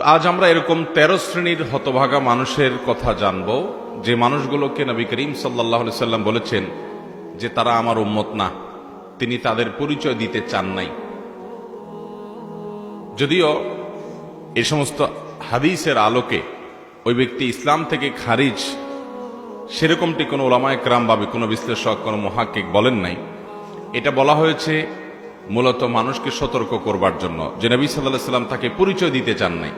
তো আজ আমরা এরকম 13 শ্রেণীর হতভাগা মানুষের কথা জানব, যে মানুষগুলোকে নবী করিম সাল্লাল্লাহু আলাইহি সাল্লাম বলেছেন যে তারা আমার উম্মত না, তিনি তাদের পরিচয় দিতে চান নাই। যদিও এই সমস্ত হাদিসের আলোকে ওই ব্যক্তি ইসলাম থেকে খারিজ সেরকমটি কোনো ওলামায়ে কেরাম বা কোনো বিশ্লেষক, কোনো মুহাক্কিক বলেন নাই। এটা বলা হয়েছে মূলত মানুষকে সতর্ক করবার জন্য, যে নবী সাল্লাল্লাহু আলাইহি সাল্লাম তাকে পরিচয় দিতে চান নাই।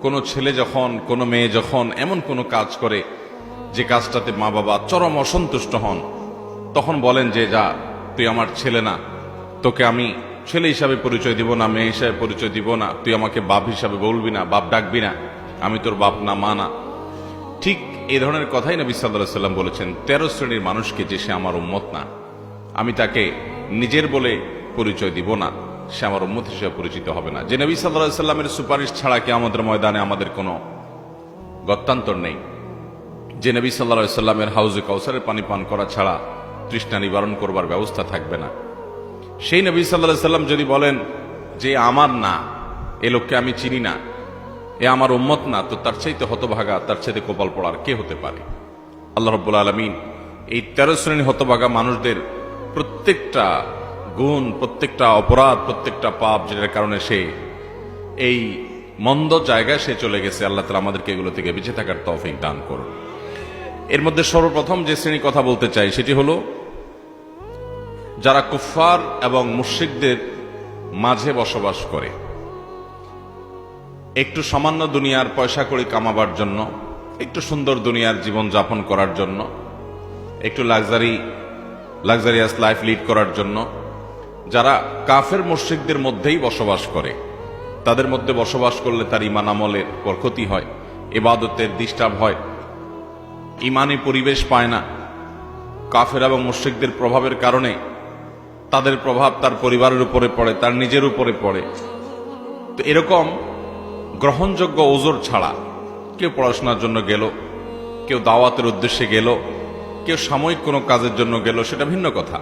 কোনো ছেলে যখন, কোনো মেয়ে যখন এমন কোনো কাজ করে যে কাজটাতে মা বাবা চরম অসন্তুষ্ট হন, তখন বলেন যে যা, তুই আমার ছেলে না, তোকে আমি ছেলে হিসাবে পরিচয় দিব না, মেয়ে হিসাবে পরিচয় দিব না, তুই আমাকে বাপ হিসাবে বলবি না, বাপ ডাকবি না, আমি তোর বাপ না, মা না। ঠিক এই ধরনের কথাই নবী সাল্লাল্লাহু আলাইহি সাল্লাম বলেছেন 13 শ্রেণীর মানুষকে, যে সে আমার উম্মত না, আমি তাকে নিজের বলে পরিচয় দিব না, সে আমার উম্মত হিসেবে পরিচিত হবে না। যে নবী সাল্লাল্লাহু আলাইহি সাল্লামের সুপারিশ ছাড়া কিয়ামতের ময়দানে আমাদের কোনো গত্যান্তর নেই, যে নবী সাল্লাল্লাহু আলাইহি সাল্লামের হাউজে কাউসারের পানি পান করা ছাড়া তৃষ্ণা নিবারণ করবার ব্যবস্থা থাকবে না, সেই নবী সাল্লাল্লাহু আলাইহি সাল্লাম যদি বলেন যে আমার না, এ লোককে আমি চিনি না, এ আমার উম্মত না, তো তার চাইতে হতভাগা, তার চাইতে কপাল পড়ার কে হতে পারে? আল্লাহ রাব্বুল আলামিন এই 13 শ্রেণীর হতভাগা মানুষদের প্রত্যেকটা গুণ, প্রত্যেকটা অপরাধ, প্রত্যেকটা পাপ, যেটার কারণে সে এই মন্দ জায়গায় সে চলে গেছে, আল্লাহ তাআলা আমাদেরকে এগুলো থেকে বেঁচে থাকার তৌফিক দান করুন। এর মধ্যে সর্বপ্রথম যে শ্রেণী কথা বলতে চাই সেটি হলো যারা কুফফার এবং মুশরিকদের মাঝে বসবাস করে, একটু সামান্য দুনিয়ার পয়সা কড়ি কামাবার জন্য, একটু সুন্দর দুনিয়ার জীবন যাপন করার জন্য, একটু লাক্সারিয়াস লাইফ লিড করার জন্য যারা কাফের মুশরিকদের মধ্যেই বসবাস করে, তাদের মধ্যে বসবাস করলে তার ঈমান আমলের ক্ষতি হয়, ইবাদতের ডিস্টার্ব হয়, ঈমানি পরিবেশ পায় না। কাফের এবং মুশরিকদের প্রভাবের কারণে তাদের প্রভাব তার পরিবারের উপরে পড়ে, তার নিজের উপরে পড়ে। তো এরকম গ্রহণযোগ্য ওজর ছাড়া কেউ পড়াশোনার জন্য গেল, কেউ দাওয়াতের উদ্দেশ্যে গেল, কেউ সাময়িক কোনো কাজের জন্য গেল, সেটা ভিন্ন কথা।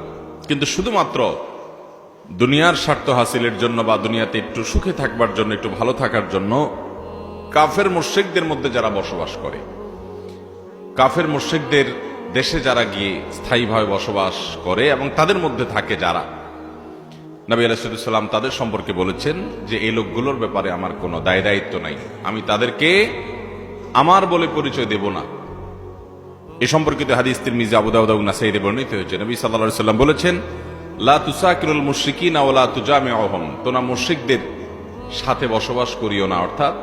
কিন্তু শুধুমাত্র দুনিয়ার স্বার্থ হাসিলের জন্য বা দুনিয়াতে একটু সুখে থাকবার জন্য, একটু ভালো থাকার জন্য কাফের মুশরিকদের মধ্যে যারা বসবাস করে, কাফের মুশরিকদের দেশে যারা গিয়ে স্থায়ীভাবে বসবাস করে এবং তাদের মধ্যে থাকে যারা, নবী আলাইহিস সালাম তাদের সম্পর্কে বলেছেন যে এই লোকগুলোর ব্যাপারে আমার কোনো দায় দায়িত্ব নাই, আমি তাদেরকে আমার বলে পরিচয় দেব না। এ সম্পর্কিত হাদিস তিরমিজি, আবু দাউদ এবং নাসাঈতে বর্ণিত হয়েছে। নবী সাল্লাল্লাহু আলাইহি সাল্লাম বলেছেন, লা তুসাকিরুল মুশরিকিনা ওয়া লা তুজামিউহুম, তোমরা মুশরিকদের সাথে বসবাস করিও না, অর্থাৎ